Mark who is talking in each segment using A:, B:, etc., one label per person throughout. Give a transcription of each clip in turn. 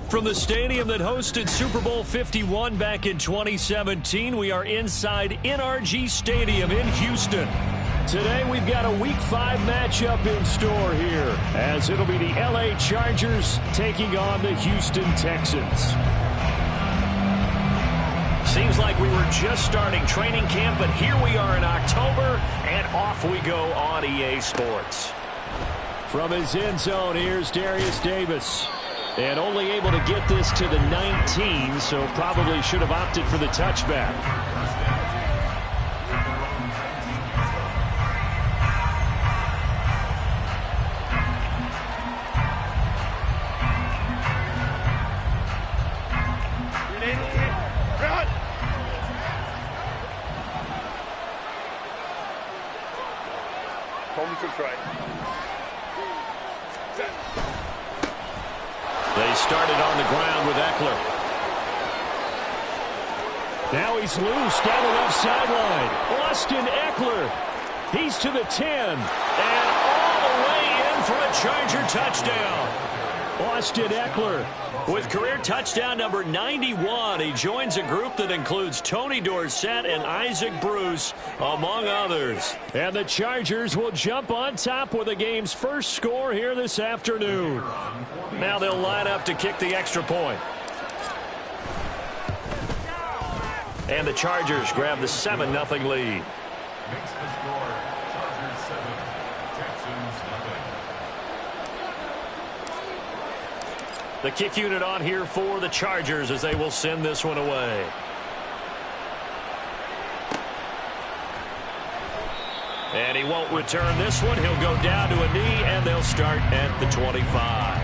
A: From the stadium that hosted Super Bowl 51 back in 2017, we are inside NRG Stadium in Houston. Today we've got a Week 5 matchup in store here, as it'll be the LA Chargers taking on the Houston Texans. Seems like we were just starting training camp, but here we are in October, and off we go on EA Sports. From his end zone, here's Darius Davis. And only able to get this to the 19, so probably should have opted for the touchback. They started on the ground with Eckler. Now he's loose down the left sideline. Austin Eckler. He's to the 10. And all the way in for a Charger touchdown. Austin Eckler with career touchdown number 91. He joins a group that includes Tony Dorsett and Isaac Bruce, among others. And the Chargers will jump on top with the game's first score here this afternoon. Now they'll line up to kick the extra point. And the Chargers grab the 7-0 lead.
B: Makes the score, Chargers 7, Texans 0.
A: The kick unit on here for the Chargers as they will send this one away. And he won't return this one. He'll go down to a knee, and they'll start at the 25.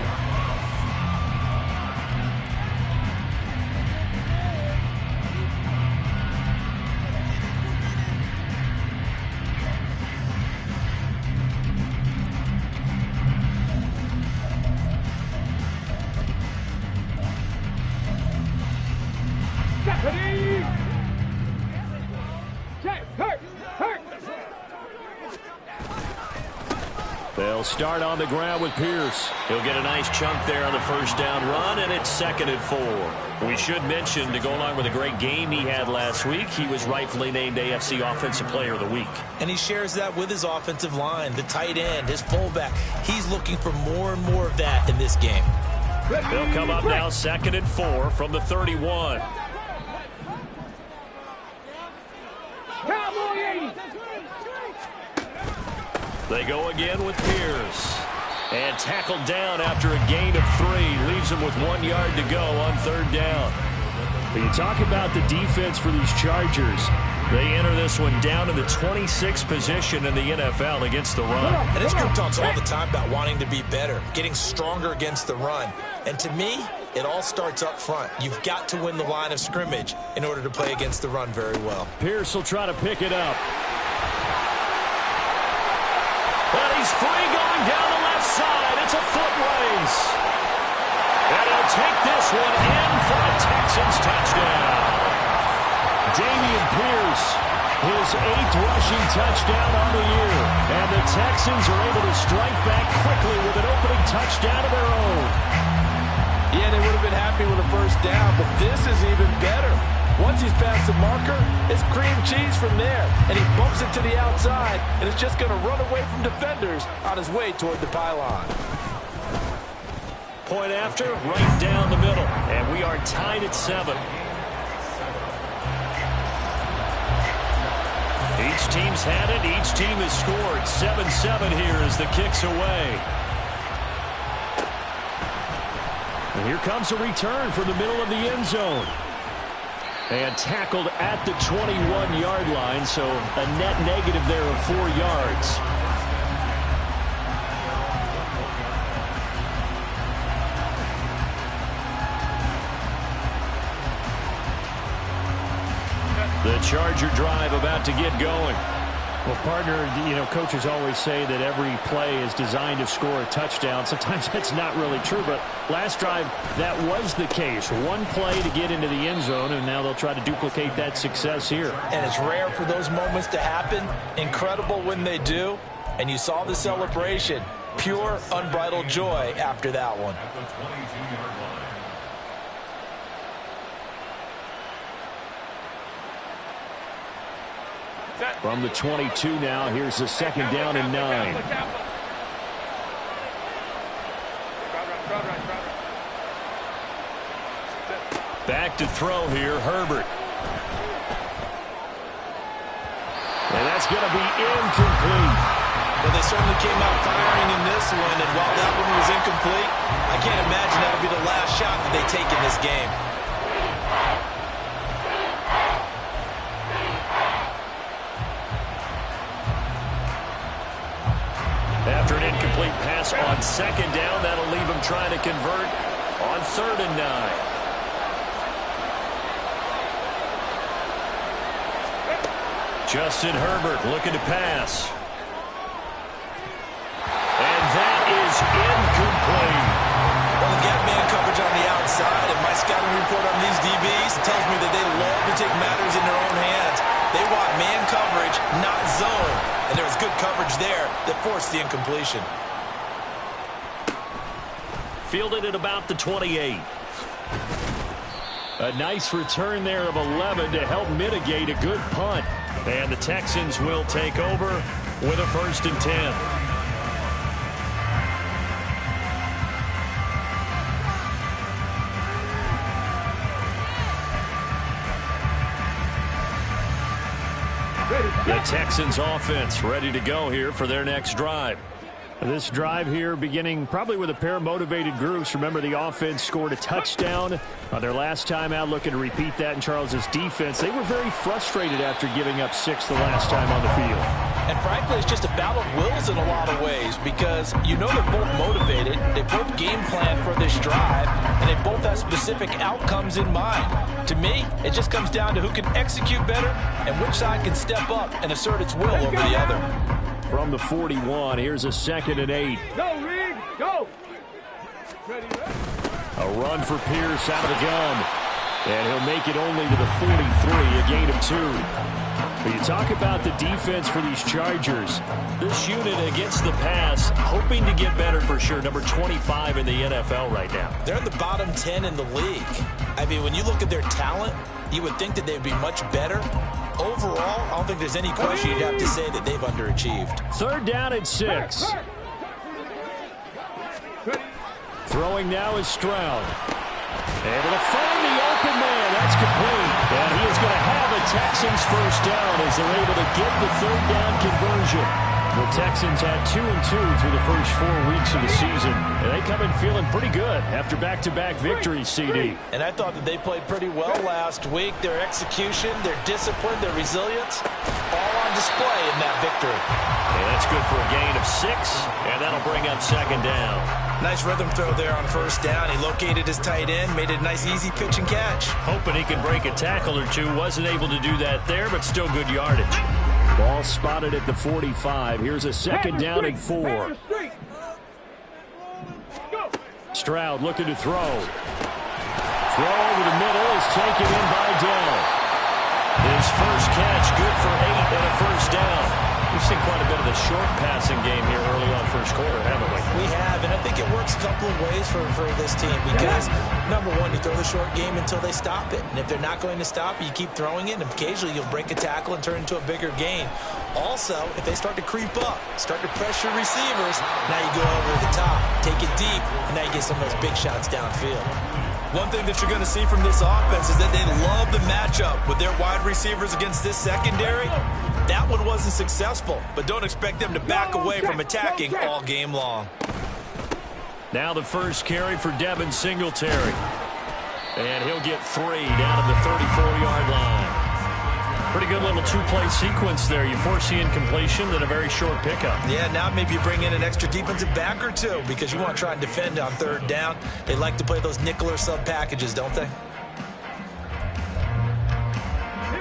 A: They'll start on the ground with Pierce. He'll get a nice chunk there on the first down run, and it's 2nd and 4. We should mention, to go along with a great game he had last week, he was rightfully named AFC Offensive Player of the Week.
C: And he shares that with his offensive line, the tight end, his fullback. He's looking for more and more of that in this game.
A: They'll come up now 2nd and 4 from the 31. They go again with Pierce. And tackled down after a gain of 3. Leaves him with 1 yard to go on 3rd down. When you talk about the defense for these Chargers, they enter this one down in the 26th position in the NFL against the run.
C: And this group talks all the time about wanting to be better, getting stronger against the run. And to me, it all starts up front. You've got to win the line of scrimmage in order to play against the run very well.
A: Pierce will try to pick it up. And he's free going down the left side. It's a foot race. And he'll take this one in for a Texans touchdown. Dameon Pierce, his 8th rushing touchdown on the year. And the Texans are able to strike back quickly with an opening touchdown of their own.
D: Yeah, they would have been happy with a first down, but this is even better. Once he's past the marker, it's cream cheese from there. And he bumps it to the outside, and it's just going to run away from defenders on his way toward the pylon.
A: Point after, right down the middle. And we are tied at 7. Each team's had it. Each team has scored. 7-7 here as the kick's away. And here comes a return from the middle of the end zone. And tackled at the 21-yard line, so a net negative there of 4 yards. The Charger drive about to get going.
E: Well, partner, coaches always say that every play is designed to score a touchdown. Sometimes that's not really true, but last drive, that was the case. One play to get into the end zone, and now they'll try to duplicate that success here.
C: And it's rare for those moments to happen. Incredible when they do. And you saw the celebration. Pure, unbridled joy after that one.
E: From the 22 now, here's a second down and 9. Back to throw here, Herbert. And that's going to be incomplete.
C: Well, they certainly came out firing in this one, and while that one was incomplete, I can't imagine that'll be the last shot that they take in this game.
A: After an incomplete pass on second down, that'll leave them trying to convert on 3rd and 9. Justin Herbert looking to pass. And that is incomplete.
C: Well, the gap man coverage on the outside, and my scouting report on these DBs tells me that they love to take matters in their own hands. They want man coverage, not zone. And there was good coverage there that forced the incompletion.
A: Fielded at about the 28.
E: A nice return there of 11 to help mitigate a good punt.
A: And the Texans will take over with a 1st and 10. The Texans offense ready to go here for their next drive.
E: This drive here beginning probably with a pair of motivated groups. Remember, the offense scored a touchdown on their last time out, looking to repeat that in Charles's defense. They were very frustrated after giving up 6 the last time on the field.
C: And frankly, it's just a battle of wills in a lot of ways, because you know they're both motivated, they both game plan for this drive, and they both have specific outcomes in mind. To me, it just comes down to who can execute better and which side can step up and assert its will over the other.
E: From the 41, here's a 2nd and 8.
B: Go, Reed, go!
E: A run for Pierce out of the gun. And he'll make it only to the 43, a gain of 2. But you talk about the defense for these Chargers.
A: This unit against the pass, hoping to get better for sure. Number 25 in the NFL right now.
C: They're in the bottom 10 in the league. I mean, when you look at their talent, you would think that they'd be much better. Overall, I don't think there's any question you'd have to say that they've underachieved.
E: 3rd down and 6. Throwing now is Stroud. Able to find the open man. That's complete. And he is going to have a Texans 1st down as they're able to get the 3rd down conversion. The Texans had 2-2 through the first 4 weeks of the season. And they come in feeling pretty good after back-to-back victories, CD.
C: And I thought that they played pretty well last week. Their execution, their discipline, their resilience, all on display in that victory.
A: And that's good for a gain of 6, and that'll bring up 2nd down.
C: Nice rhythm throw there on 1st down. He located his tight end, made it a nice easy pitch and catch.
A: Hoping he can break a tackle or two. Wasn't able to do that there, but still good yardage.
E: Ball spotted at the 45. Here's a 2nd down and 4. Stroud looking to throw. Throw over the middle is taken in by Dell.
A: His first catch, good for 8 and a 1st down. We've seen quite a bit of the short passing game here early on first quarter, haven't we?
C: We have, and I think it works a couple of ways for this team because, number one, you throw the short game until they stop it. And if they're not going to stop it, you keep throwing it, and occasionally you'll break a tackle and turn it into a bigger gain. Also, if they start to creep up, start to pressure receivers, now you go over the top, take it deep, and now you get some of those big shots downfield. One thing that you're going to see from this offense is that they love the matchup with their wide receivers against this secondary. That one wasn't successful, but don't expect them to back away from attacking all game long.
A: Now the first carry for Devin Singletary. And he'll get 3 down at the 34-yard line. Pretty good little 2-play sequence there. You force the incompletion, then a very short pickup.
C: Yeah, now maybe you bring in an extra defensive back or two because you want to try and defend on 3rd down. They like to play those nickel or sub packages, don't they?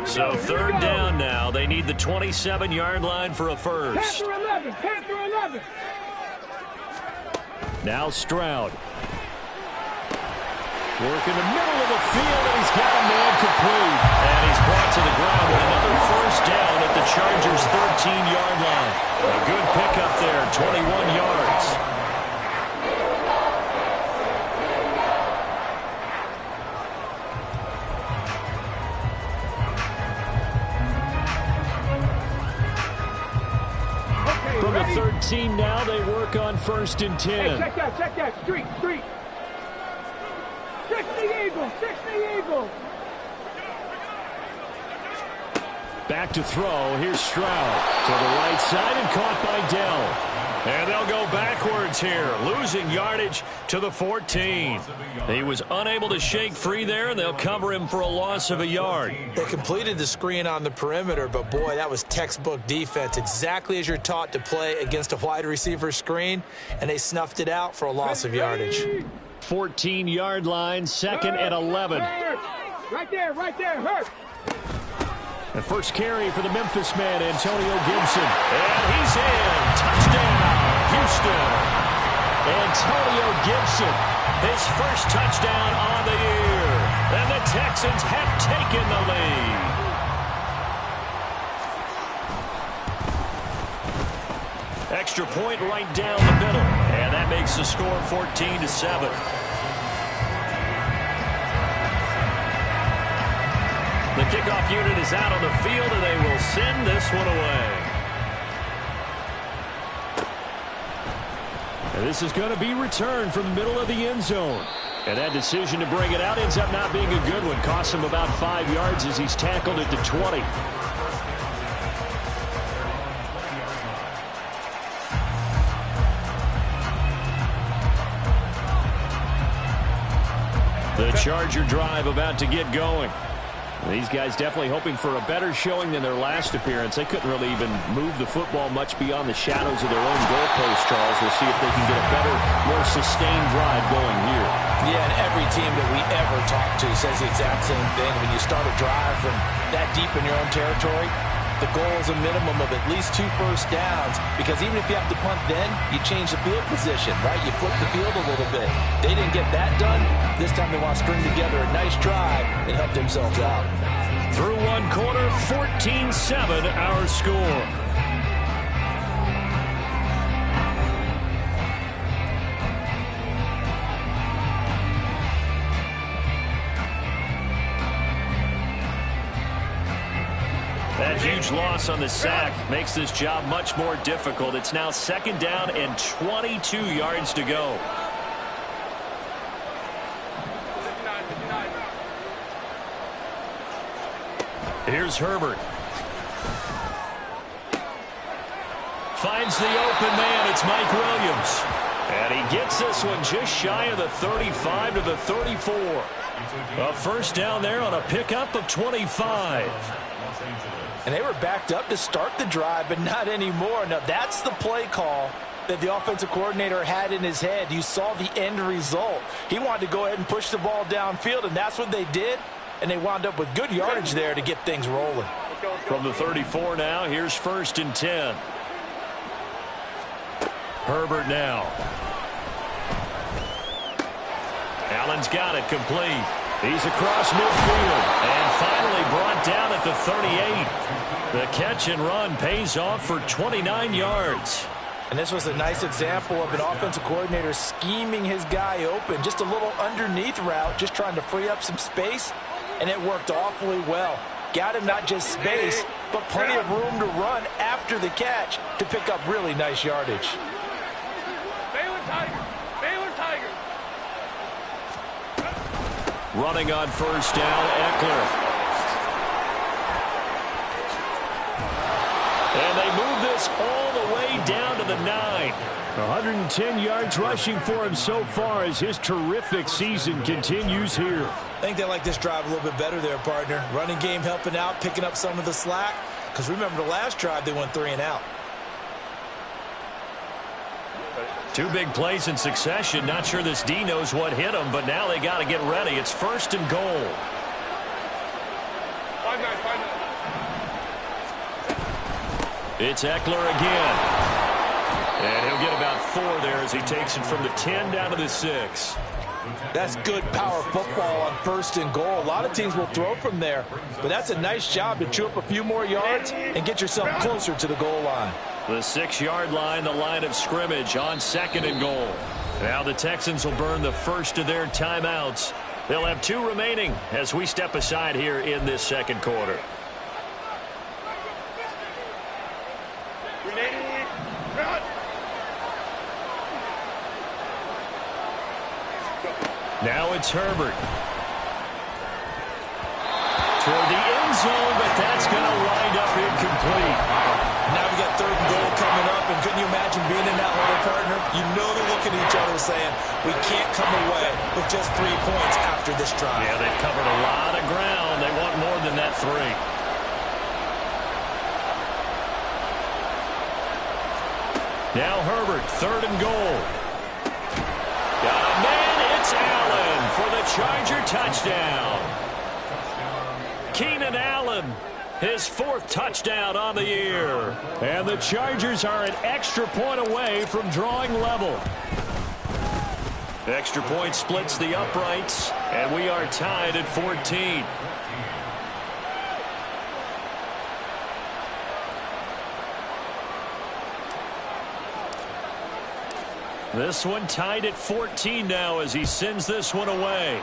A: So 3rd down now. They need the 27-yard line for a first.
E: Now Stroud. Work in the middle of the field, and he's got a man complete.
A: And he's brought to the ground with another 1st down at the Chargers' 13-yard line. A good pickup there, 21 yards. 14 now. They work on 1st and 10.
F: Hey, check that. Street. 60 Eagles.
A: Back to throw. Here's Stroud to the right side and caught by Dell. And they'll go backwards here, losing yardage to the 14. He was unable to shake free there, and they'll cover him for a loss of a yard.
C: They completed the screen on the perimeter, but boy, that was textbook defense. Exactly as you're taught to play against a wide receiver screen, and they snuffed it out for a loss of yardage.
A: 14-yard line, 2nd and 11.
F: Right there, Hurt.
A: The first carry for the Memphis man, Antonio Gibson. And he's in. Touchdown, Houston. Antonio Gibson, his first touchdown on the year. And the Texans have taken the lead. Extra point right down the middle. And that makes the score 14-7. The kickoff unit is out on the field, and they will send this one away. And this is going to be returned from the middle of the end zone. And that decision to bring it out ends up not being a good one. Costs him about 5 yards as he's tackled at the 20. The Charger drive about to get going. These guys definitely hoping for a better showing than their last appearance. They couldn't really even move the football much beyond the shadows of their own goalpost, Charles. We'll see if they can get a better, more sustained drive going here.
C: Yeah, and every team that we ever talk to says the exact same thing. When you start a drive from that deep in your own territory, the goal is a minimum of at least 2 first downs, because even if you have to punt then, you change the field position, right? You flip the field a little bit. They didn't get that done. This time they want to string together a nice drive and help themselves out.
A: Through one quarter, 14-7 our score. That huge loss on the sack makes this job much more difficult. It's now 2nd down and 22 yards to go. Here's Herbert. Finds the open man. It's Mike Williams. And he gets this one just shy of the 35 to the 34. A first down there on a pickup of 25.
C: And they were backed up to start the drive, but not anymore. Now, that's the play call that the offensive coordinator had in his head. You saw the end result. He wanted to go ahead and push the ball downfield, and that's what they did. And they wound up with good yardage there to get things rolling.
A: From the 34 now, here's 1st and 10. Herbert now. Allen's got it complete. He's across midfield and finally brought down at the 38. The catch and run pays off for 29 yards.
C: And this was a nice example of an offensive coordinator scheming his guy open. Just a little underneath route, just trying to free up some space. And it worked awfully well. Got him not just space, but plenty of room to run after the catch to pick up really nice yardage.
F: Baylor Tigers.
A: Running on first down, Eckler. And they move this all the way down to the 9. 110 yards rushing for him so far as his terrific season continues here.
C: I think they like this drive a little bit better there, partner. Running game helping out, picking up some of the slack. Because remember the last drive, they went 3 and out.
A: 2 big plays in succession. Not sure this D knows what hit him, but now they got to get ready. It's 1st and goal.
F: 5 9.
A: It's Eckler again. And he'll get about 4 there as he takes it from the 10 down to the 6.
C: That's good power football on 1st and goal. A lot of teams will throw from there, but that's a nice job to chew up a few more yards and get yourself closer to the goal line.
A: The 6-yard line, the line of scrimmage on 2nd and goal. Now the Texans will burn the first of their timeouts. They'll have 2 remaining as we step aside here in this 2nd quarter. Now it's Herbert. Toward the end zone, but that's going to wind up incomplete.
C: Now we got 3rd and goal coming up, and couldn't you imagine being in that huddle, partner? You know they're looking at each other saying, we can't come away with just 3 points after this drive.
A: Yeah, they've covered a lot of ground. They want more than that 3. Now Herbert, 3rd and goal. Got a man, it's Allen for the Charger touchdown. Keenan Allen, his 4th touchdown on the year. And the Chargers are an extra point away from drawing level. Extra point splits the uprights, and we are tied at 14. This one tied at 14 now as he sends this one away.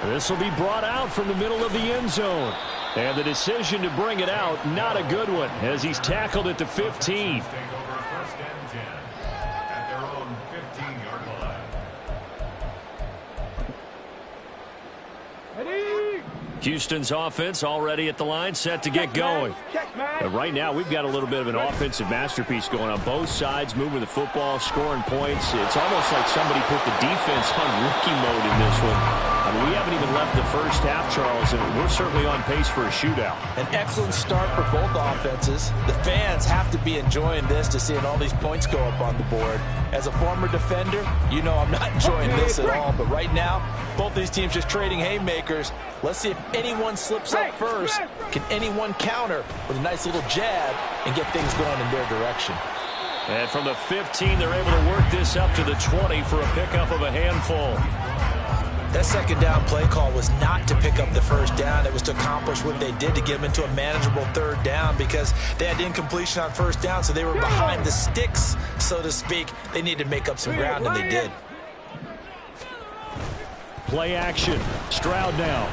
A: This will be brought out from the middle of the end zone. And the decision to bring it out, not a good one, as he's tackled at the 15. Houston's offense already at the line, set to get going. But right now, we've got a little bit of an offensive masterpiece going on both sides, moving the football, scoring points. It's almost like somebody put the defense on rookie mode in this one. I mean, we haven't even left the first half, Charles, and we're certainly on pace for a shootout.
C: An excellent start for both offenses. The fans have to be enjoying this to seeing all these points go up on the board. As a former defender, you know I'm not enjoying this at all. But right now, both these teams just trading haymakers. Let's see if anyone slips up first. Can anyone counter with a nice little jab and get things going in their direction?
A: And from the 15, they're able to work this up to the 20 for a pickup of a handful.
C: That 2nd down play call was not to pick up the 1st down. It was to accomplish what they did to get them into a manageable 3rd down because they had incompletion on 1st down, so they were behind the sticks, so to speak. They needed to make up some ground, and they did.
E: Play action. Stroud now.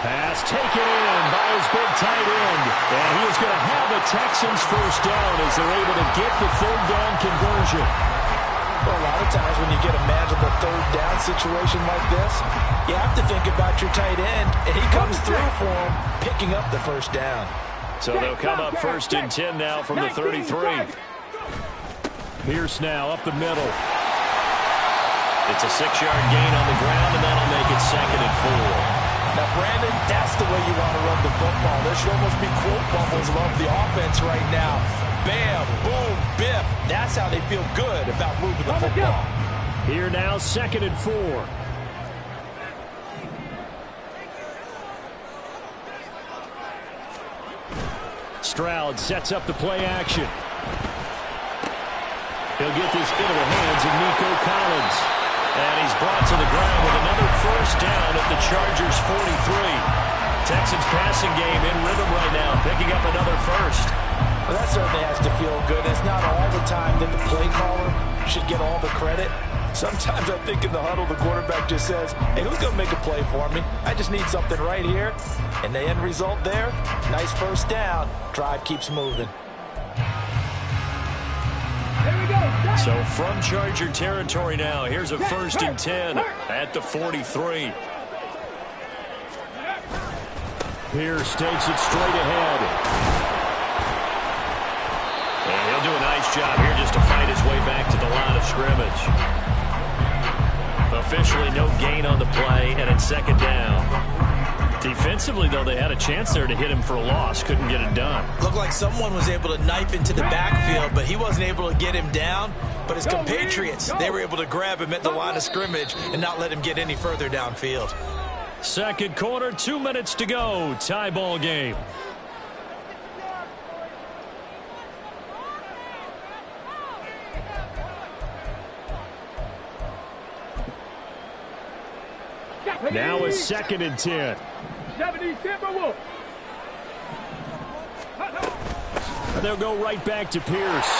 E: Pass taken in by his big tight end. And he is going to have the Texans 1st down as they're able to get the 3rd down conversion.
C: Well, a lot of times when you get a manageable 3rd down situation like this, you have to think about your tight end, and he comes through for him, picking up the 1st down.
A: So they'll come up 1st and 10 now from the 33.
E: Pierce now up the middle.
A: It's a 6-yard gain on the ground, and that'll make it 2nd and 4.
C: Now, Brandon, that's the way you want to run the football. There should almost be quote bubbles above the offense right now. Bam, boom, biff. That's how they feel good about moving the football.
E: Here now, 2nd and 4. Stroud sets up the play action. He'll get this into the hands of Nico Collins. And he's brought to the ground with another 1st down at the Chargers 43. Texans passing game in rhythm right now, picking up another 1st.
C: Well, that certainly has to feel good. It's not all the time that the play caller should get all the credit. Sometimes I think in the huddle, the quarterback just says, hey, who's going to make a play for me? I just need something right here. And the end result there, nice 1st down. Drive keeps moving.
A: So from Charger territory now, here's a 1st and 10 at the 43.
E: Pierce takes it straight ahead.
A: And he'll do a nice job here just to fight his way back to the line of scrimmage. Officially no gain on the play, and it's 2nd down. Defensively, though, they had a chance there to hit him for a loss. Couldn't get it done.
C: Looked like someone was able to knife into the backfield, but he wasn't able to get him down. But his compatriots, they were able to grab him at the line of scrimmage and not let him get any further downfield.
A: 2nd quarter, 2 minutes to go. Tie ball game.
E: Now it's 2nd and 10.
F: 70 Timberwolves.
E: They'll go right back to Pierce.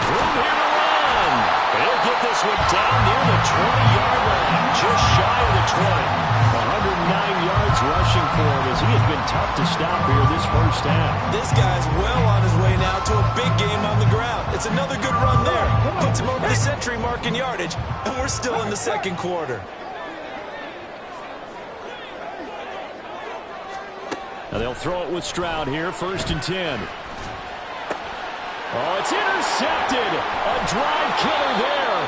A: Room here to run. He'll get this one down near the 20-yard line, just shy of the 20.
E: 109 yards rushing for him as he has been tough to stop here this 1st half.
C: This guy's well on his way now to a big game on the ground. It's It's another good run there. Puts him over the century mark in yardage, and we're still in the second quarter.
E: Now they'll throw it with Stroud here, 1st and 10. Oh, it's intercepted. A drive killer there.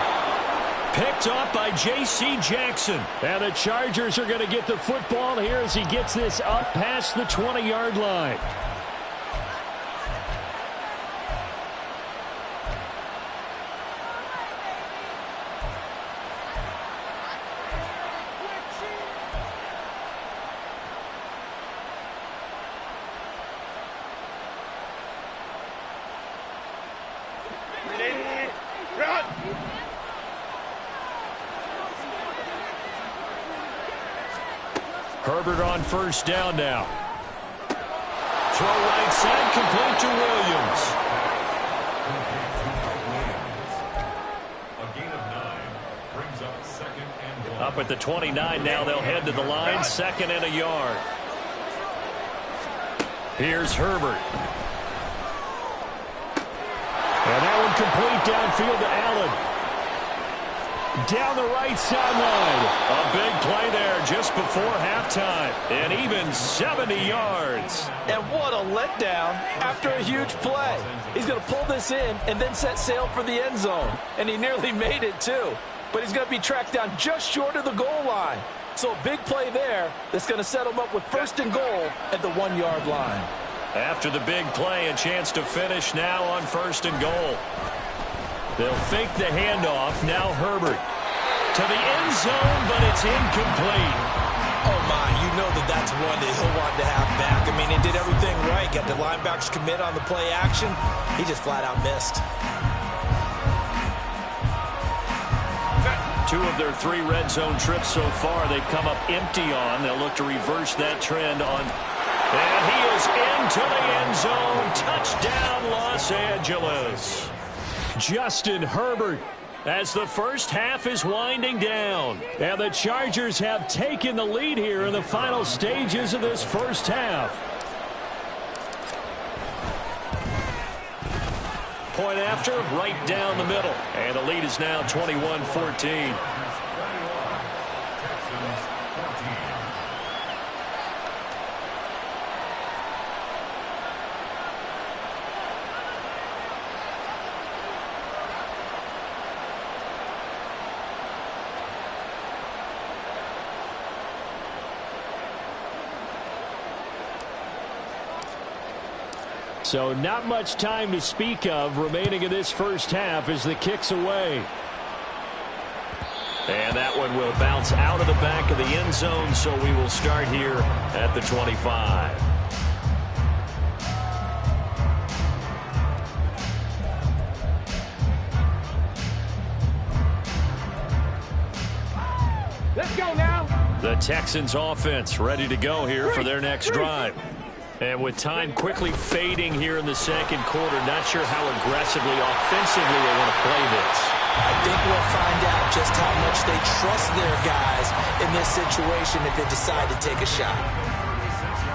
E: Picked off by J.C. Jackson. And the Chargers are going to get the football here as he gets this up past the 20-yard line. Herbert on 1st down now. Throw right side, complete to Williams.
B: A gain of 9 brings up 2nd and 1.
E: Up at the 29 now, they'll head to the line, 2nd and a yard. Here's Herbert. And that one complete downfield to Allen. Down the right sideline. A big play there just before halftime. And even 70 yards.
D: And what a letdown after a huge play. He's going to pull this in and then set sail for the end zone. And he nearly made it, too. But he's going to be tracked down just short of the goal line. So a big play there that's going to set him up with 1st and goal at the 1-yard line.
E: After the big play, a chance to finish now on 1st and goal. They'll fake the handoff. Now Herbert to the end zone, but it's incomplete.
C: Oh, my. You know that's one that he'll want to have back. I mean, he did everything right. Got the linebackers commit on the play action. He just flat out missed.
E: 2 of their 3 red zone trips so far, they've come up empty on. They'll look to reverse that trend on. And he is into the end zone. Touchdown, Los Angeles. Justin Herbert, as the first half is winding down. And the Chargers have taken the lead here in the final stages of this first half. Point after, right down the middle. And the lead is now 21-14. So not much time to speak of remaining in this first half as the kick's away. And that one will bounce out of the back of the end zone, so we will start here at the 25.
F: Let's go now.
E: The Texans offense ready to go here for their next drive. And with time quickly fading here in the second quarter, not sure how aggressively, offensively they want to play this.
C: I think we'll find out just how much they trust their guys in this situation if they decide to take a shot.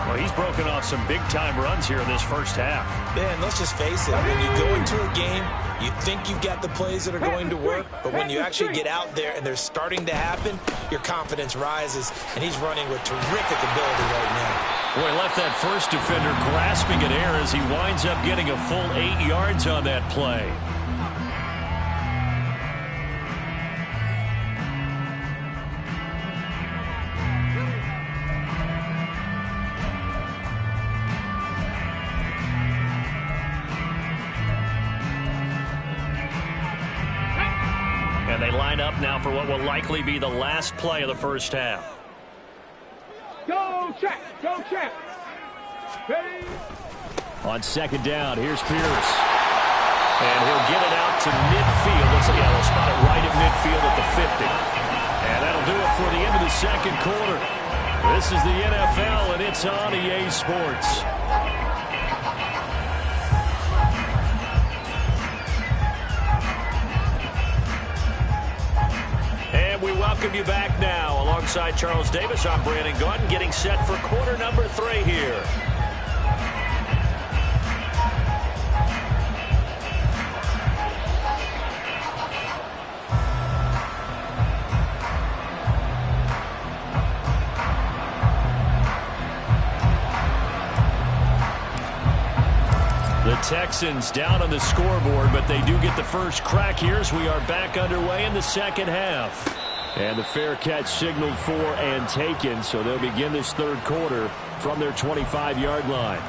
E: Well, he's broken off some big-time runs here in this first half.
C: Man, let's just face it. When you go into a game, you think you've got the plays that are going to work, but when you actually get out there and they're starting to happen, your confidence rises, and he's running with terrific ability right now.
E: Boy, left that first defender grasping at air as he winds up getting a full 8 yards on that play. And they line up now for what will likely be the last play of the first half.
F: Go check. Go check. Ready?
E: On 2nd down, here's Pierce. And he'll get it out to midfield. Let's see, we'll spot it right at midfield at the 50. And that'll do it for the end of the second quarter. This is the NFL, and it's on EA Sports. And we welcome you back now. Alongside Charles Davis, I'm Brandon Gaudin, getting set for quarter number 3 here.
A: Texans down on the scoreboard, but they do get the first crack here as we are back underway in the second half. And the fair catch signaled for and taken, so they'll begin this third quarter from their 25-yard line.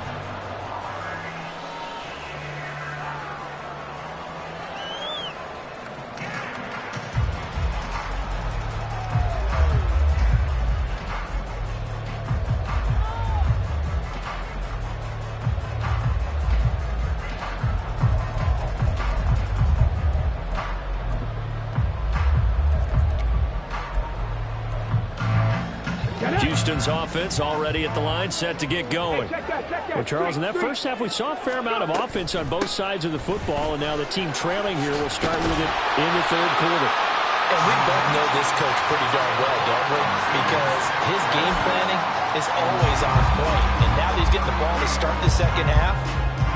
A: Houston's offense already at the line, set to get going.
E: Well, Charles, in that first half, we saw a fair amount of offense on both sides of the football, and now the team trailing here will start with it in the third quarter.
C: And we both know this coach pretty darn well, don't we? Because his game planning is always on point. And now that he's getting the ball to start the second half,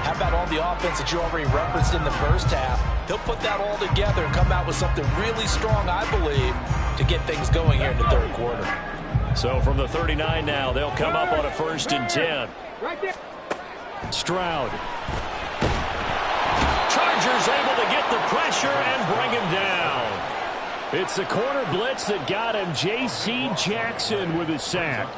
C: how about all the offense that you already referenced in the first half? He'll put that all together and come out with something really strong, I believe, to get things going here in the third quarter.
A: So from the 39 now, they'll come up on a 1st and 10.
E: Stroud.
A: Chargers able to get the pressure and bring him down.
E: It's the corner blitz that got him. J.C. Jackson with his sack.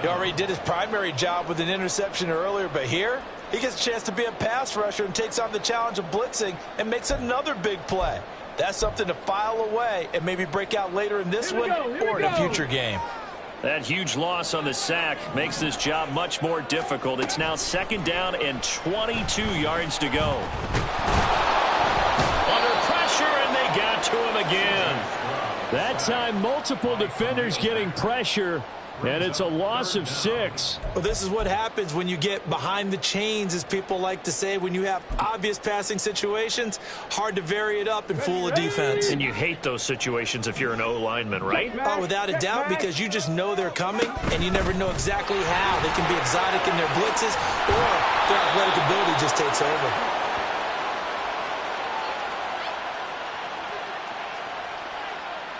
C: He already did his primary job with an interception earlier, but here he gets a chance to be a pass rusher and takes on the challenge of blitzing and makes another big play. That's something to file away and maybe break out later in this one or in a future game.
A: That huge loss on the sack makes this job much more difficult. It's now 2nd down and 22 yards to go. Under pressure, and they got to him again.
E: That time, multiple defenders getting pressure, and it's a loss of 6.
C: Well, this is what happens when you get behind the chains, as people like to say. When you have obvious passing situations, hard to vary it up and fool a defense.
A: And you hate those situations if you're an O-lineman, right?
C: Oh, without a doubt, because you just know they're coming, and you never know exactly how. They can be exotic in their blitzes, or their athletic ability just takes over.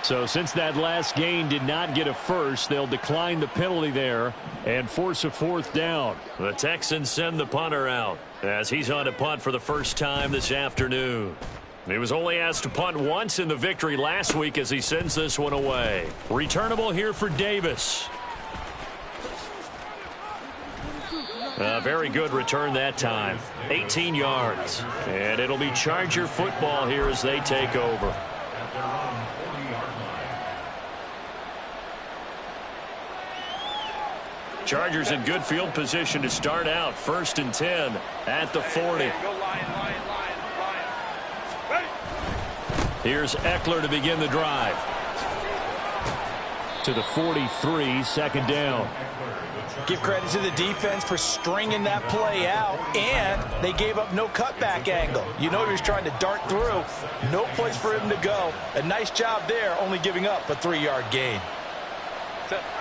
E: So since that last gain did not get a first, they'll decline the penalty there and force a 4th down.
A: The Texans send the punter out as he's on to punt for the first time this afternoon. He was only asked to punt once in the victory last week as he sends this one away. Returnable here for Davis. A very good return that time. 18 yards. And it'll be Charger football here as they take over. Chargers in good field position to start out. 1st and 10 at the 40. Here's Eckler to begin the drive.
E: To the 43, 2nd down.
C: Give credit to the defense for stringing that play out, and they gave up no cutback angle. You know he was trying to dart through. No place for him to go. A nice job there, only giving up a 3-yard gain.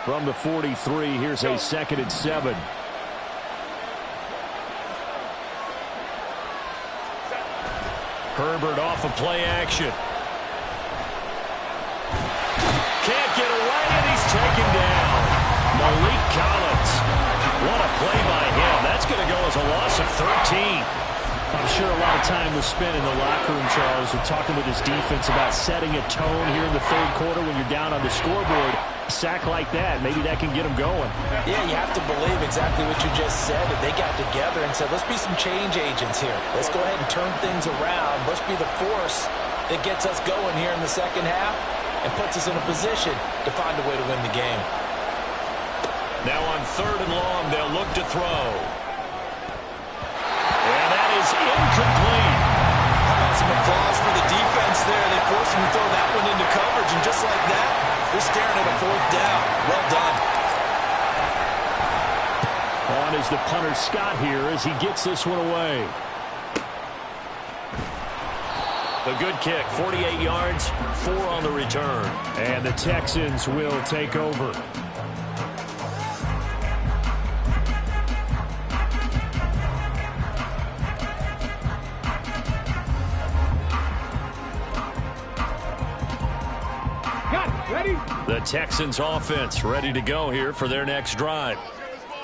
E: From the 43, here's a 2nd and 7.
A: Herbert off of play action. Can't get away, and he's taken down. Malik Collins. What a play by him. That's going to go as a loss of 13.
E: I'm sure a lot of time was spent in the locker room, Charles, and talking with his defense about setting a tone here in the third quarter when you're down on the scoreboard. A sack like that, maybe that can get them going.
C: Yeah, you have to believe exactly what you just said. That they got together and said, let's be some change agents here. Let's go ahead and turn things around. Let's be the force that gets us going here in the second half and puts us in a position to find a way to win the game.
A: Now on 3rd and long, they'll look to throw. And that is incomplete.
C: How about some applause for the defense there? They forced him to throw that one into coverage, and just like that, they're staring at a 4th down. Well done.
E: On is the punter Scott here as he gets this one away.
A: A good kick, 48 yards, 4 on the return.
E: And the Texans will take over.
F: Got it. Ready?
A: The Texans offense ready to go here for their next drive.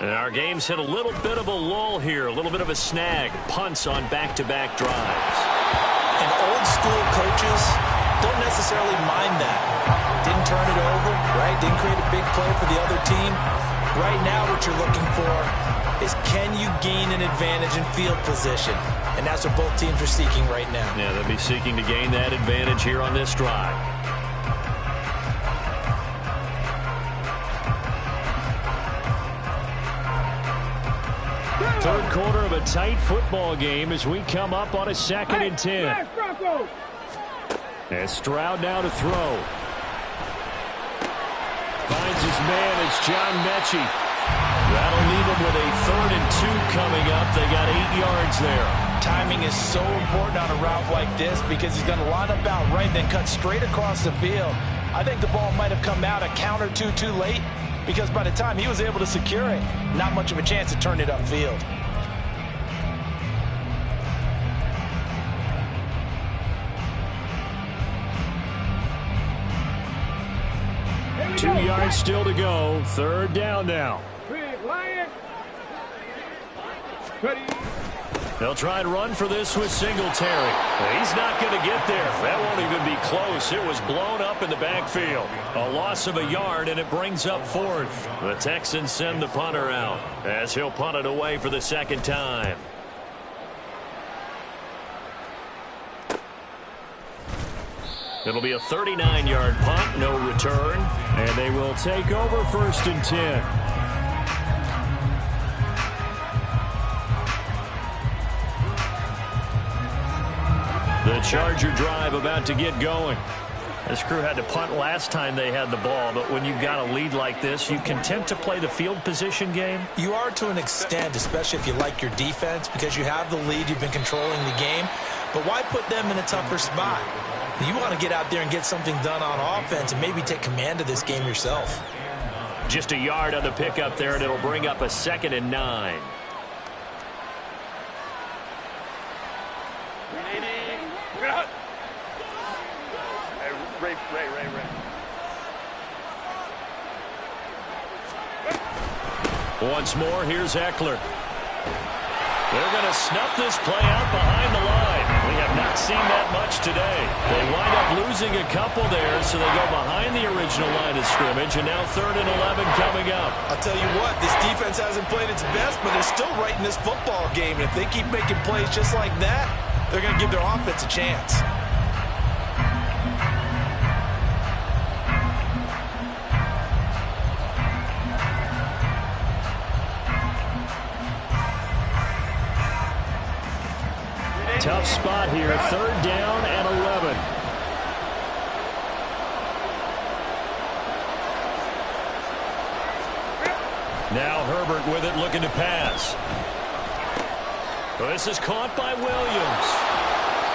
A: And our game's hit a little bit of a lull here, a little bit of a snag. Punts on back-to-back drives.
C: And old school coaches don't necessarily mind that. Didn't turn it over, right? Didn't create a big play for the other team. Right now what you're looking for is, can you gain an advantage in field position? And that's what both teams are seeking right now.
A: Yeah, they'll be seeking to gain that advantage here on this drive.
E: Third quarter of a tight football game as we come up on a 2nd and 10. And Stroud now to throw. Finds his man. It's John Mechie.
A: That'll leave him with a 3rd and 2 coming up. They got 8 yards there.
C: Timing is so important on a route like this because he's going to line up out right, then cut straight across the field. I think the ball might have come out a count or two too late, because by the time he was able to secure it, not much of a chance to turn it upfield.
E: Two yards still to go. 3rd down now. They'll try and run for this with Singletary.
A: He's not going to get there. That won't even be close. It was blown up in the backfield. A loss of a yard, and it brings up 4th. The Texans send the punter out as he'll punt it away for the 2nd time. It'll be a 39-yard punt, no return.
E: And they will take over 1st and 10.
A: The Charger drive about to get going. This crew had to punt last time they had the ball, but when you've got a lead like this, you content to play the field position game?
C: You are to an extent, especially if you like your defense, because you have the lead, you've been controlling the game. But why put them in a tougher spot? You want to get out there and get something done on offense and maybe take command of this game yourself.
A: Just a yard on the pickup there, and it'll bring up a 2nd and 9. Once more, here's Eckler. They're going to snuff this play out behind the line. We have not seen that much today. They wind up losing a couple there, so they go behind the original line of scrimmage, and now 3rd and 11 coming up.
C: I'll tell you what, this defense hasn't played its best, but they're still right in this football game. And if they keep making plays just like that, they're going to give their offense a chance.
E: Tough spot here. 3rd down and 11.
A: Now Herbert with it, looking to pass. Well, this is caught by Williams.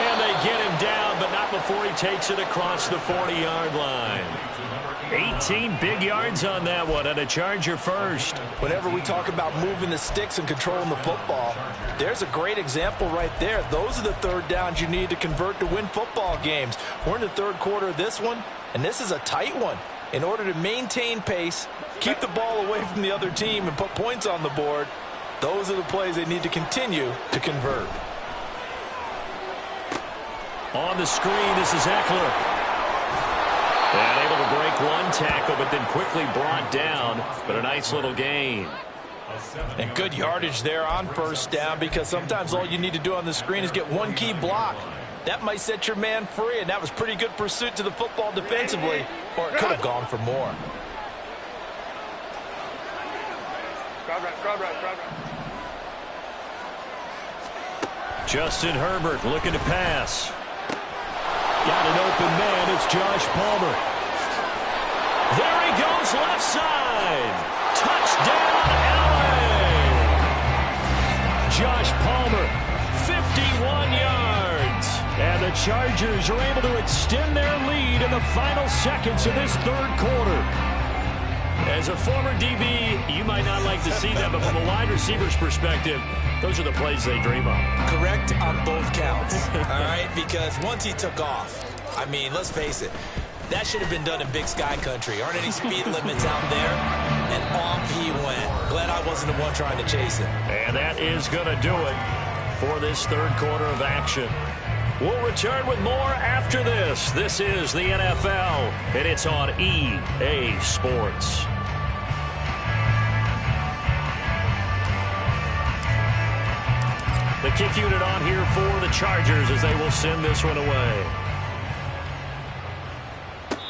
A: And they get him down, but not before he takes it across the 40-yard line. 18 big yards on that one, and a Charger first.
C: Whenever we talk about moving the sticks and controlling the football, there's a great example right there. Those are the 3rd downs you need to convert to win football games. We're in the 3rd quarter of this one, and this is a tight one. In order to maintain pace, keep the ball away from the other team, and put points on the board, those are the plays they need to continue to convert.
A: On the screen, this is Eckler. And able to break one tackle, but then quickly brought down. But a nice little gain.
C: And good yardage there on 1st down, because sometimes all you need to do on the screen is get one key block. That might set your man free, and that was pretty good pursuit to the football defensively, or it could have gone for more.
A: Justin Herbert looking to pass. Got an open man. It's Josh Palmer. There he goes, left side. Touchdown, LA. Josh Palmer, 51 yards. And the Chargers are able to extend their lead in the final seconds of this 3rd quarter. As a former DB, you might not like to see that, but from a wide receiver's perspective, those are the plays they dream of.
C: Correct on both counts, all right? Because once he took off, I mean, let's face it, That should have been done in Big Sky country. Aren't any speed limits out there? And off he went. Glad I wasn't the one trying to chase him.
A: And that is going to do it for this third quarter of action. We'll return with more after this. This is the NFL, and it's on EA Sports. The kick unit on here for the Chargers as they will send this one away.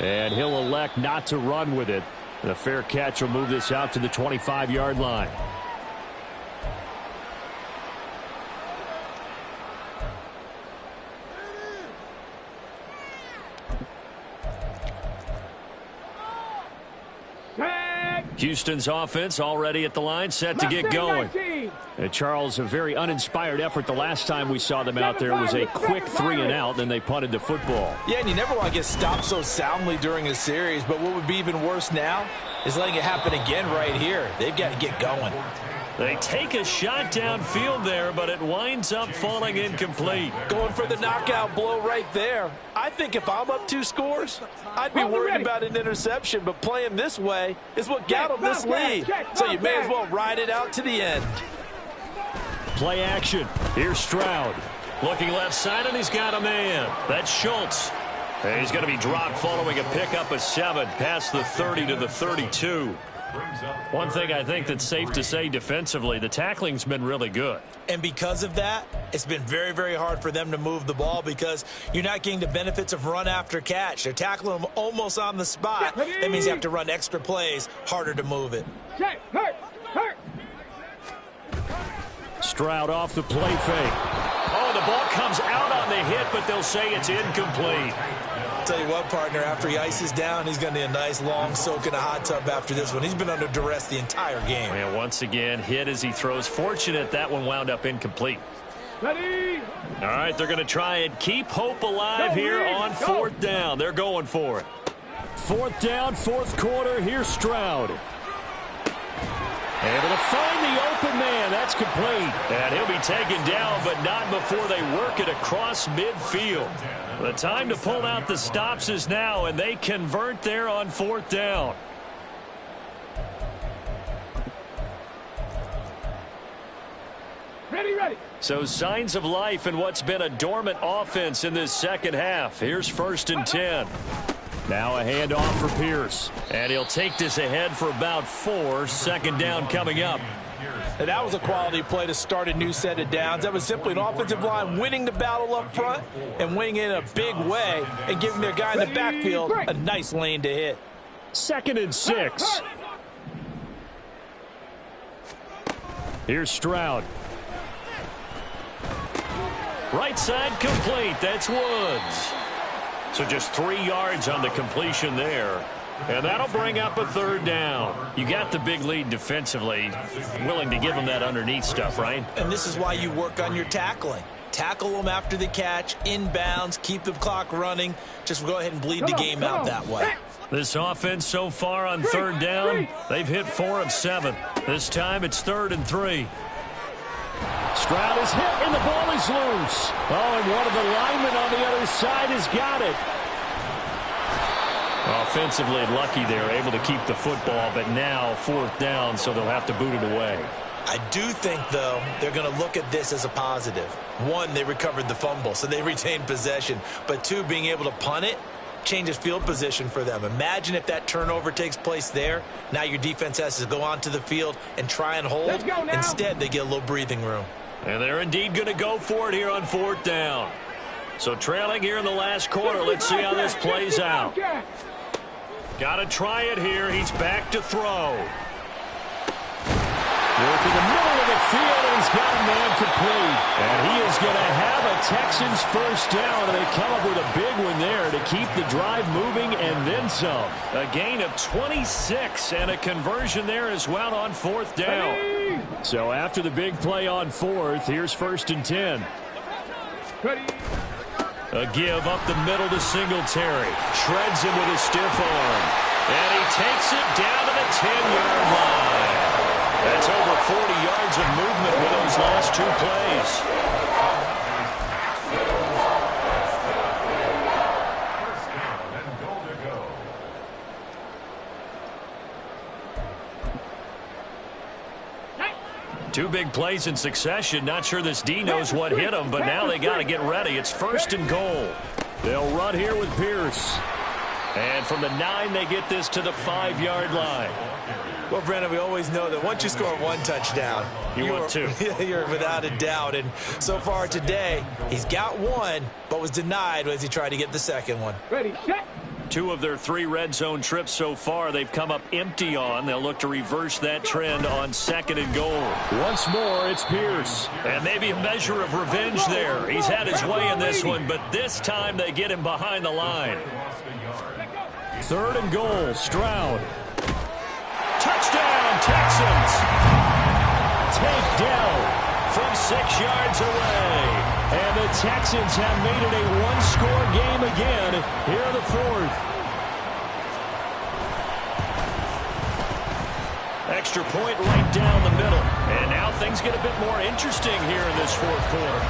E: And he'll elect not to run with it. And a fair catch will move this out to the 25-yard line. Houston's offense already at the line, set to get going. And Charles, a very uninspired effort the last time we saw them out there. It was a quick 3-and-out, then they punted the football.
D: Yeah, and you never want to get stopped so soundly during a series, but what would be even worse now is letting it happen again right here. They've got to get going.
A: They take a shot downfield there, but it winds up falling incomplete.
D: Going for the knockout blow right there. I think if I'm up 2 scores, I'd be worried about an interception, but playing this way is what got them this lead. So you may as well ride it out to the end.
E: Play action. Here's Stroud.
A: Looking left side, and he's got a man. That's Schultz. And he's going to be dropped following a pickup of 7 past the 30 to the 32. One thing I think that's safe to say defensively, the tackling's been really good.
C: And because of that, it's been very, very hard for them to move the ball because you're not getting the benefits of run after catch. They're tackling them almost on the spot. That means you have to run extra plays, harder to move it.
E: Stroud off the play fake.
A: Oh, the ball comes out on the hit, but they'll say it's incomplete.
C: Tell you what, partner, after he ices down, he's going to need a nice long soak in a hot tub after this one. He's been under duress the entire game.
A: And once again, hit as he throws. Fortunate that one wound up incomplete.
F: Ready?
A: All right, they're going to try and keep hope alive here on 4th down. They're going for it.
E: 4th down, 4th quarter. Here's Stroud. Able to find the open man. That's complete.
A: And he'll be taken down, but not before they work it across midfield. The time to pull out the stops is now, and they convert there on 4th down.
F: Ready.
A: So signs of life in what's been a dormant offense in this second half. Here's 1st and 10.
E: Now a handoff for Pierce.
A: And he'll take this ahead for about 4. 2nd down coming up.
D: And that was a quality play to start a new set of downs. That was simply an offensive line winning the battle up front and winning it in a big way and giving their guy in the backfield a nice lane to hit.
E: 2nd and 6. Here's Stroud.
A: Right side complete. That's Woods. So just 3 yards on the completion there. And that'll bring up a 3rd down. You got the big lead defensively. Willing to give them that underneath stuff, right?
C: And this is why you work on your tackling. Tackle them after the catch, inbounds, keep the clock running. Just go ahead and bleed the game out that way.
A: This offense so far on 3rd down, they've hit 4 of 7. This time it's 3rd and 3.
E: Stroud is hit, and the ball is loose. Oh, and one of the linemen on the other side has got it.
A: Offensively lucky they're able to keep the football, but now 4th down, so they'll have to boot it away.
C: I do think, though, they're going to look at this as a positive. 1, they recovered the fumble, so they retained possession. But 2, being able to punt it changes field position for them. Imagine if that turnover takes place there. Now your defense has to go onto the field and try and hold. Instead, they get a little breathing room.
A: And they're indeed going to go for it here on 4th down. So trailing here in the last quarter. Let's see how this plays out. Got to try it here. He's back to throw.
E: Work in the middle of the field, and he's got a man complete. And he is going to have a Texans 1st down, and they come up with a big one there to keep the drive moving and then some.
A: A gain of 26 and a conversion there as well on 4th down.
E: So after the big play on 4th, here's 1st and 10.
A: A give up the middle to Singletary. Shreds him with a stiff arm. And he takes it down to the 10-yard line. That's over 40 yards of movement with those last 2 plays. Two big plays in succession. Not sure this D knows what hit him, but now they got to get ready. It's 1st and goal. They'll run here with Pierce. And from the 9, they get this to the 5-yard line.
C: Well, Brandon, we always know that once you score one touchdown,
A: you want two.
C: You're without a doubt. And so far today, he's got one, but was denied as he tried to get the second one.
F: Ready, set.
A: 2 of their 3 red zone trips so far, they've come up empty on. They'll look to reverse that trend on 2nd and goal. Once more, it's Pierce. And maybe a measure of revenge there. He's had his way in this one, but this time they get him behind the line. 3rd and goal, Stroud. Touchdown, Texans. Takedown from 6 yards away. And the Texans have made it a one-score game again here in the 4th. Extra point right down the middle. And now things get a bit more interesting here in this 4th quarter.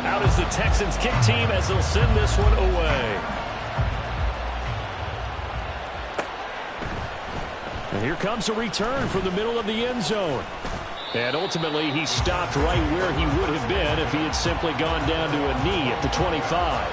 A: Out is the Texans kick team as they'll send this one away. And here comes a return from the middle of the end zone. And ultimately, he stopped right where he would have been if he had simply gone down to a knee at the 25.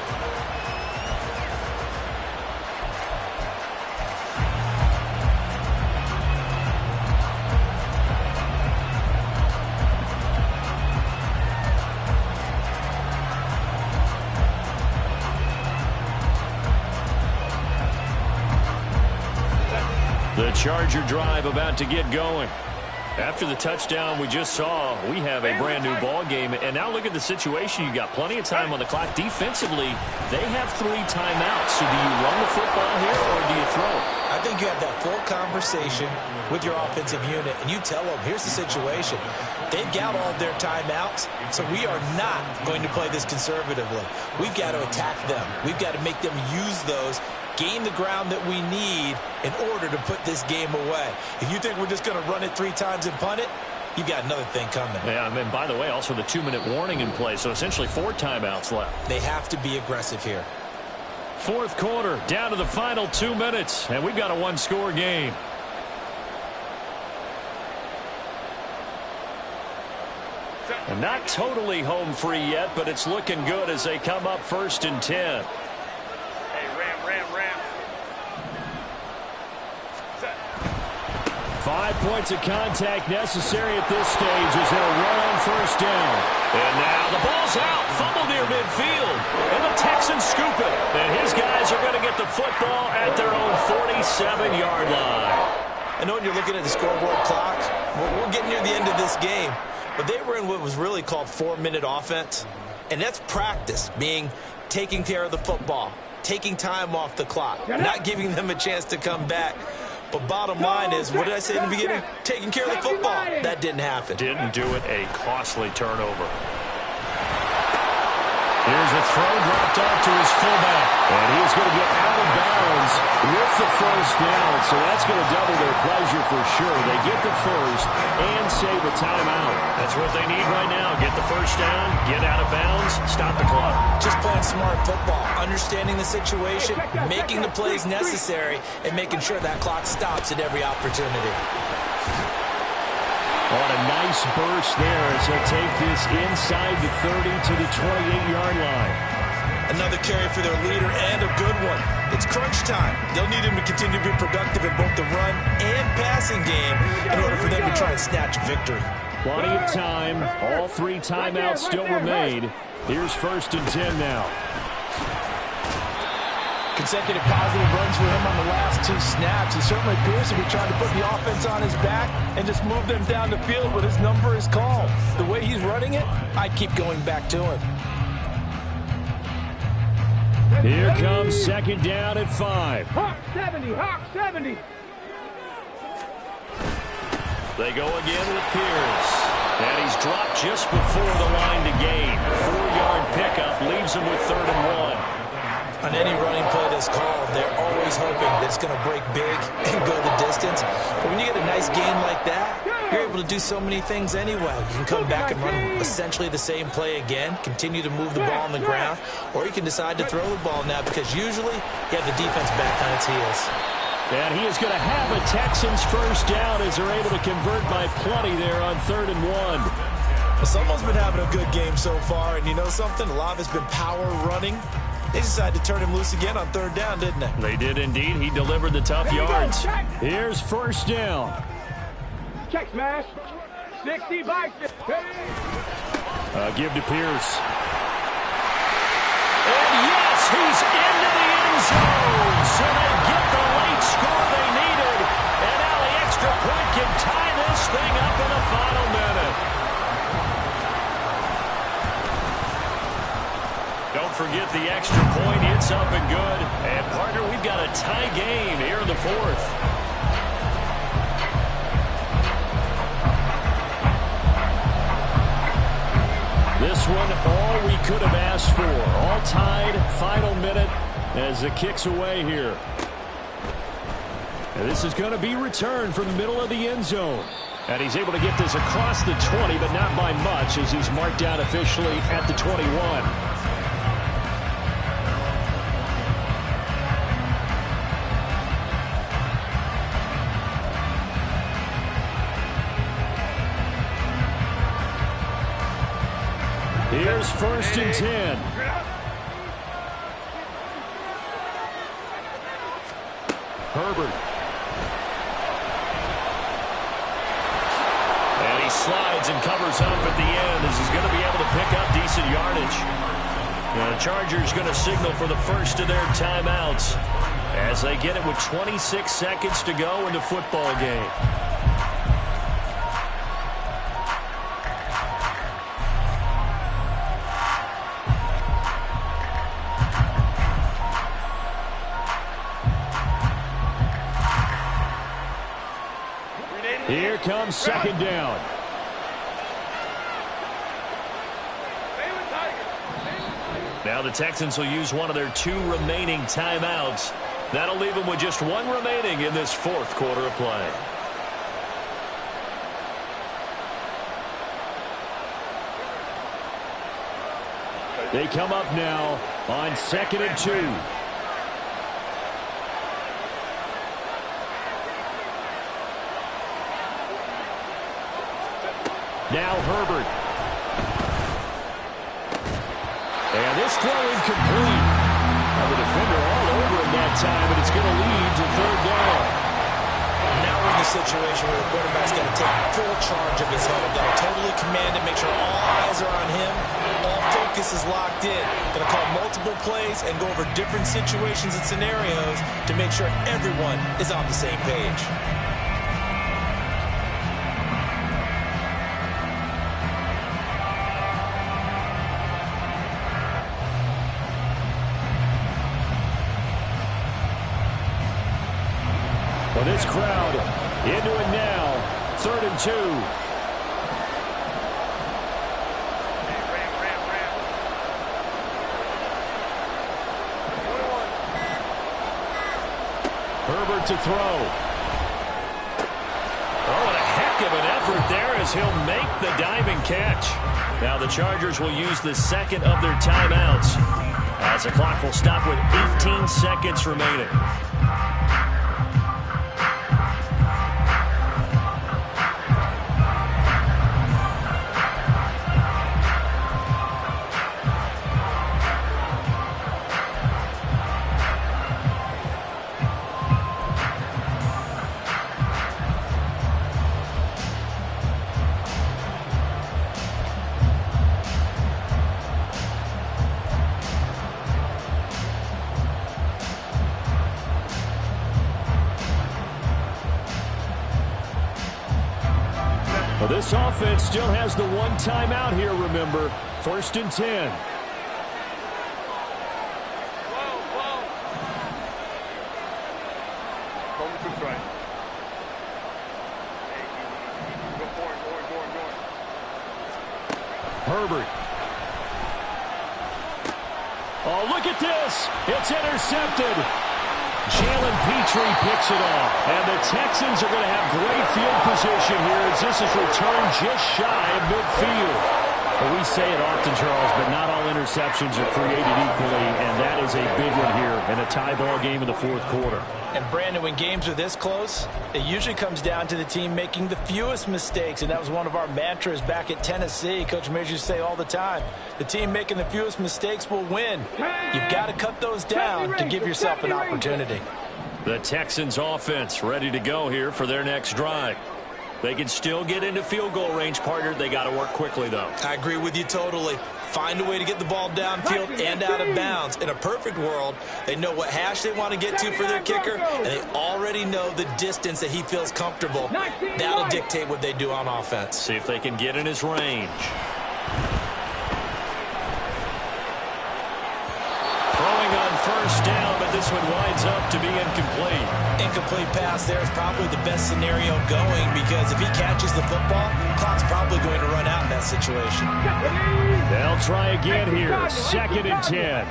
A: The Charger drive about to get going. After the touchdown we just saw, we have a brand new ball game. And now look at the situation. You got plenty of time on the clock. Defensively, they have 3 timeouts. So do you run the football here or do you throw it?
C: I think you have that full conversation with your offensive unit, and you tell them, here's the situation. They've got all of their timeouts, so we are not going to play this conservatively. We've got to attack them. We've got to make them use those, gain the ground that we need in order to put this game away. If you think we're just going to run it 3 times and punt it, you've got another thing coming.
A: Yeah, and by the way, also the 2-minute warning in play, so essentially 4 timeouts left.
C: They have to be aggressive here.
A: 4th quarter, down to the final 2 minutes, and we've got a one-score game. And not totally home free yet, but it's looking good as they come up 1st and 10.
F: Hey, ram.
A: 5 points of contact necessary at this stage as they'll run on 1st down. And now the ball's out, fumbled near midfield, and the Texans scoop it. And his guys are going to get the football at their own 47-yard line.
C: I know when you're looking at the scoreboard clock, we're getting near the end of this game, but they were in what was really called 4-minute offense, and that's practice, meaning taking care of the football, taking time off the clock, not giving them a chance to come back. But bottom line is, what did I say in the beginning? Taking care of the football. That didn't happen.
A: Didn't do it. A costly turnover. Here's a throw dropped off to his fullback. And he's going to get out of bounds with the 1st down. So that's going to double their pleasure for sure. They get the 1st and save a timeout. That's what they need right now. Get the 1st down, get out of bounds, stop the clock.
C: Just playing smart football, understanding the situation, making the plays necessary, and making sure that clock stops at every opportunity.
A: On a nice burst there as he'll take this inside the 30 to the 28-yard line.
C: Another carry for their leader and a good one. It's crunch time. They'll need him to continue to be productive in both the run and passing game in order for them to try and snatch a victory.
A: Plenty of time. All 3 timeouts still remain. Here's 1st and 10 now.
D: Consecutive positive runs for him on the last 2 snaps. He certainly appears to be trying to put the offense on his back and just move them down the field when his number is called. The way he's running it, I keep going back to him.
A: Here comes 2nd down at 5.
F: Hawk 70, Hawk 70.
A: They go again with Pierce. And he's dropped just before the line to gain. 4-yard pickup leaves him with 3rd and 1.
C: On any running play that's called, they're always hoping that it's going to break big and go the distance. But when you get a nice game like that, you're able to do so many things anyway. You can come back and run essentially the same play again, continue to move the ball on the ground, or you can decide to throw the ball now because usually you have the defense back on its heels.
A: And he is going to have a Texans first down as they're able to convert by plenty there on 3rd and 1.
C: Well, someone's been having a good game so far, and you know something? A lot of it's been power running. They decided to turn him loose again on 3rd down, didn't they?
A: They did indeed. He delivered the tough yards. Here's first down.
F: Check smash. 60 by 60.
A: Give to Pierce. And yes, he's into the end zone. So they get the late score they needed. And now the extra point can tie this thing up in the final minute. Don't forget the extra point. It's up and good. And, partner, we've got a tie game here in the 4th. This one, all we could have asked for. All tied, final minute as the kick's away here. And this is going to be returned from the middle of the end zone. And he's able to get this across the 20, but not by much as he's marked down officially at the 21. Here's 1st and 10. Herbert. And he slides and covers up at the end as he's going to be able to pick up decent yardage. The Chargers going to signal for the first of their timeouts as they get it with 26 seconds to go in the football game. Here comes 2nd down. Now the Texans will use one of their 2 remaining timeouts. That'll leave them with just 1 remaining in this 4th quarter of play. They come up now on 2nd and 2. Now Herbert. And this throw incomplete. Now the defender all over him that time, but it's going to lead to 3rd down.
C: Now we're in the situation where the quarterback's got to take full charge of his huddle. Got to totally command it, make sure all eyes are on him. All focus is locked in. Going to call multiple plays and go over different situations and scenarios to make sure everyone is on the same page.
A: Well, this crowd into it now. 3rd and 2. Herbert to throw. Oh, and a heck of an effort there as he'll make the diving catch. Now the Chargers will use the 2nd of their timeouts as the clock will stop with 18 seconds remaining. Well, this offense still has the 1 timeout here, remember. 1st and 10. Herbert. Oh, look at this. It's intercepted. Jalen Petrie picks it off. And the Texans are going to have great field position here as this is returned just shy of midfield.
E: Well, we say it often, Charles, but not all interceptions are created equally, and that is a big one here in a tie ball game in the fourth quarter.
C: And, Brandon, when games are this close, it usually comes down to the team making the fewest mistakes, and that was one of our mantras back at Tennessee. Coach Mears used to say all the time, the team making the fewest mistakes will win. You've got to cut those down to give yourself an opportunity.
A: The Texans offense ready to go here for their next drive. They can still get into field goal range, partner. They got to work quickly, though.
C: I agree with you totally. Find a way to get the ball downfield and out of bounds. In a perfect world, they know what hash they want to get to for their kicker, and they already know the distance that he feels comfortable. That'll dictate what they do on offense.
A: See if they can get in his range. Throwing on first down, but this one winds up to be incomplete.
C: Incomplete pass there is probably the best scenario going, because if he catches the football, clock's probably going to run out in that situation.
E: They'll try again here. 2nd and 10.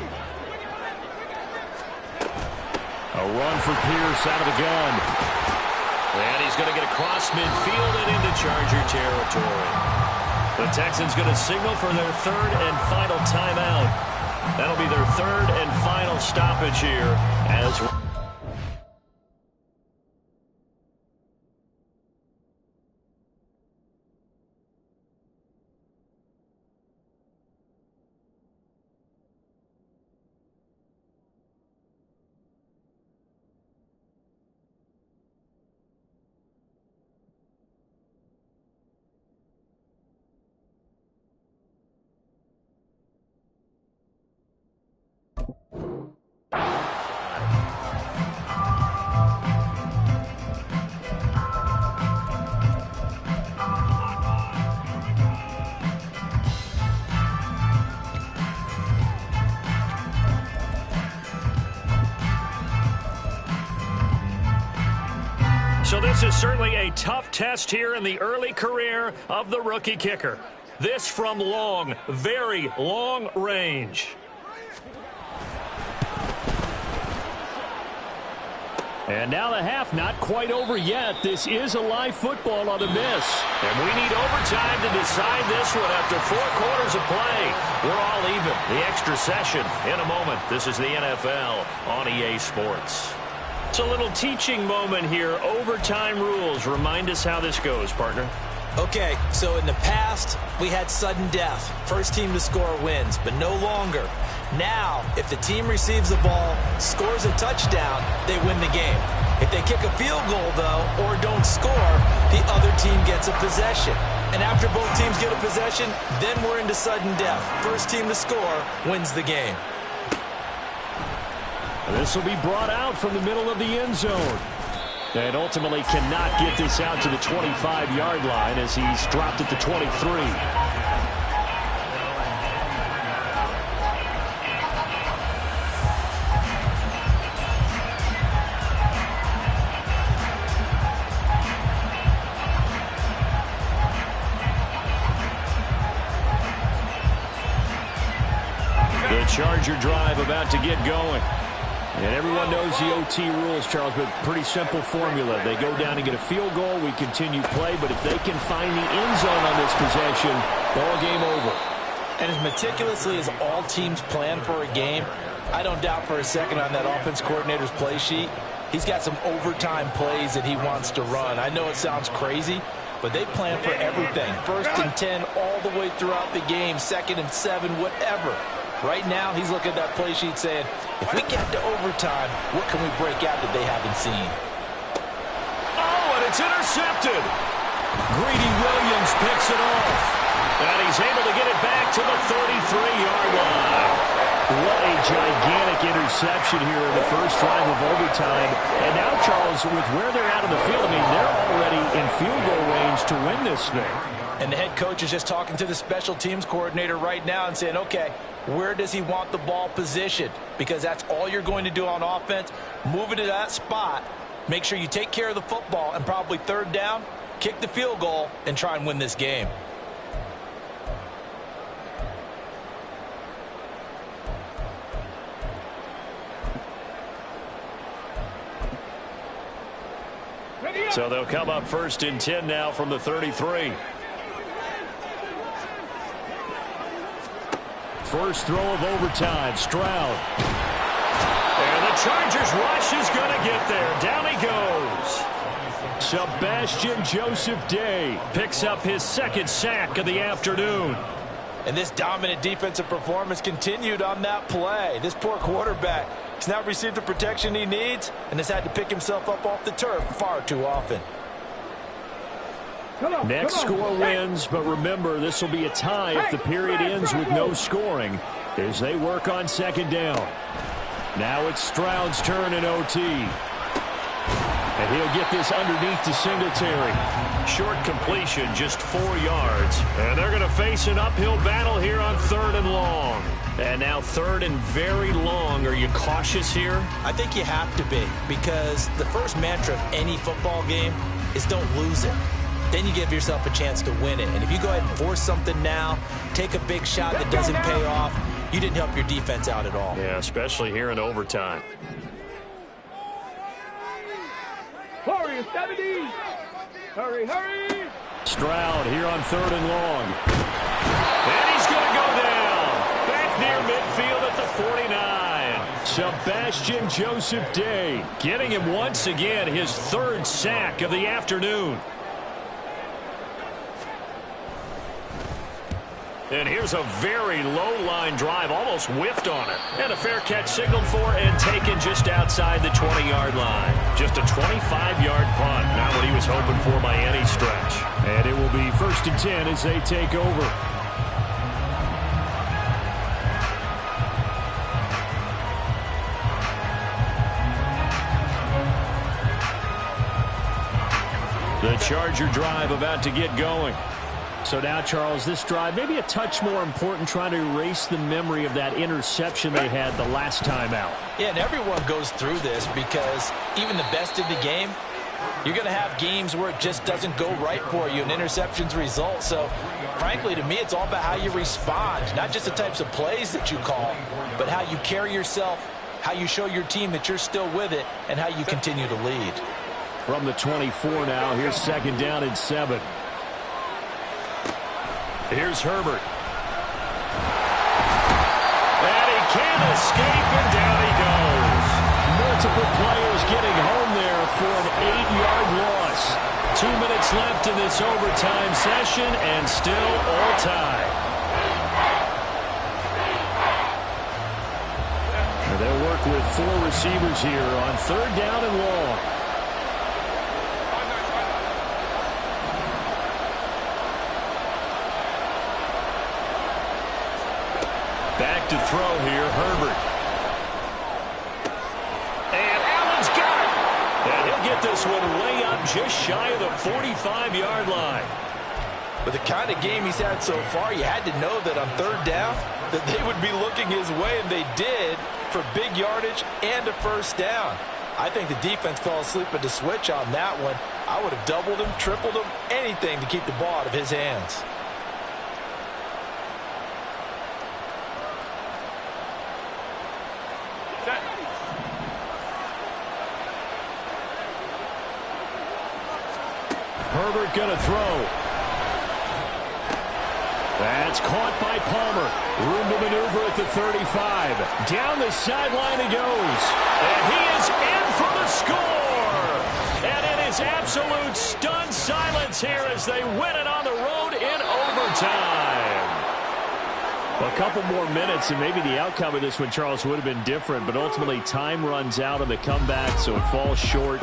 E: A run for Pierce out of the gun.
A: And he's going to get across midfield and into Charger territory. The Texans going to signal for their third and final timeout. That'll be their third and final stoppage here as So this is certainly a tough test here in the early career of the rookie kicker. This from long, very long range.
E: And now the half not quite over yet. This is a live football on the miss.
A: And we need overtime to decide this one after 4 quarters of play. We're all even. The extra session in a moment. This is the NFL on EA Sports. It's a little teaching moment here. Overtime rules. Remind us how this goes, partner.
C: Okay, so in the past, we had sudden death. First team to score wins, but no longer. Now, if the team receives the ball, scores a touchdown, they win the game. If they kick a field goal, though, or don't score, the other team gets a possession. And after both teams get a possession, then we're into sudden death. First team to score wins the game.
E: This will be brought out from the middle of the end zone. And ultimately cannot get this out to the 25-yard line as he's dropped at the 23.
A: The Charger drive about to get going.
E: And everyone knows the OT rules, Charles, but pretty simple formula. They go down and get a field goal, we continue play, but if they can find the end zone on this possession, ball game over.
C: And as meticulously as all teams plan for a game, I don't doubt for a second on that offense coordinator's play sheet, he's got some overtime plays that he wants to run. I know it sounds crazy, but they plan for everything. 1st and 10 all the way throughout the game, 2nd and 7, whatever. Right now, he's looking at that play sheet saying, if we get to overtime, what can we break out that they haven't seen?
A: Oh, and it's intercepted. Greedy Williams picks it off. And he's able to get it back to the 33-yard line.
E: What a gigantic interception here in the first drive of overtime. And now, Charles, with where they're at in the field, I mean, they're already in field goal range to win this thing.
C: And the head coach is just talking to the special teams coordinator right now and saying, okay, where does he want the ball positioned? Because that's all you're going to do on offense. Move it to that spot. Make sure you take care of the football, and probably 3rd down, kick the field goal, and try and win this game.
A: So they'll come up 1st and 10 now from the 33.
E: First throw of overtime, Stroud.
A: And the Chargers rush is going to get there. Down he goes.
E: Sebastian Joseph Day picks up his second sack of the afternoon.
D: And this dominant defensive performance continued on that play. This poor quarterback has not received the protection he needs and has had to pick himself up off the turf far too often.
E: Next score wins, but remember, this will be a tie if the period ends with no scoring as they work on second down. Now it's Stroud's turn in OT. And he'll get this underneath to Singletary.
A: Short completion, just 4 yards. And they're going to face an uphill battle here on 3rd and long. And now 3rd and very long. Are you cautious here?
C: I think you have to be, because the first mantra of any football game is don't lose it. Then you give yourself a chance to win it. And if you go ahead and force something now, take a big shot that doesn't pay off, you didn't help your defense out at all.
A: Yeah, especially here in overtime.
F: Hurry, 70. Hurry, hurry.
E: Stroud here on 3rd and long.
A: And he's going to go down. Back near midfield at the 49.
E: Sebastian Joseph Day getting him once again his 3rd sack of the afternoon.
A: And here's a very low-line drive, almost whiffed on it. And a fair catch signaled for and taken just outside the 20-yard line. Just a 25-yard punt, not what he was hoping for by any stretch.
E: And it will be 1st and 10 as they take over. The Charger drive about to get going. So now, Charles, this drive maybe a touch more important, trying to erase the memory of that interception they had the last time out.
C: Yeah, and everyone goes through this because even the best in the game, you're going to have games where it just doesn't go right for you and interceptions result. So, frankly, to me, it's all about how you respond, not just the types of plays that you call, but how you carry yourself, how you show your team that you're still with it, and how you continue to lead.
E: From the 24 now, here's 2nd down and 7.
A: Here's Herbert. And he can't escape, and down he goes.
E: Multiple players getting home there for an 8-yard loss. 2 minutes left in this overtime session, and still all tied. They'll work with 4 receivers here on 3rd down and long. Back to throw here, Herbert.
A: And Allen's got it. And he'll get this one way up just shy of the 45-yard line.
D: With the kind of game he's had so far, you had to know that on 3rd down that they would be looking his way, and they did, for big yardage and a 1st down. I think the defense fell asleep at the switch on that one. I would have doubled him, tripled him, anything to keep the ball out of his hands.
E: Herbert going to throw. That's caught by Palmer. Room to maneuver at the 35. Down the sideline he goes.
A: And he is in for the score. And it is absolute stunned silence here as they win it on the road in overtime.
E: A couple more minutes, and maybe the outcome of this one, Charles, would have been different. But ultimately, time runs out on the comeback, so it falls short.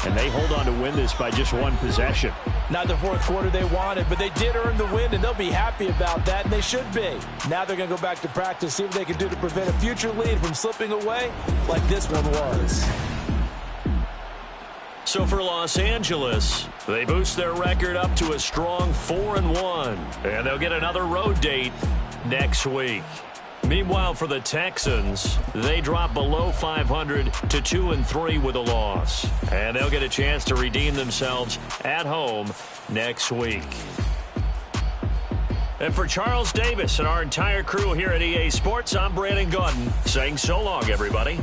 E: And they hold on to win this by just 1 possession.
C: Not the 4th quarter they wanted, but they did earn the win, and they'll be happy about that, and they should be. Now they're going to go back to practice, see what they can do to prevent a future lead from slipping away like this one was.
A: So for Los Angeles, they boost their record up to a strong 4-1, and they'll get another road date next week. Meanwhile, for the Texans, they drop below 500 to 2-3 with a loss. And they'll get a chance to redeem themselves at home next week. And for Charles Davis and our entire crew here at EA Sports, I'm Brandon Gaudin saying so long, everybody.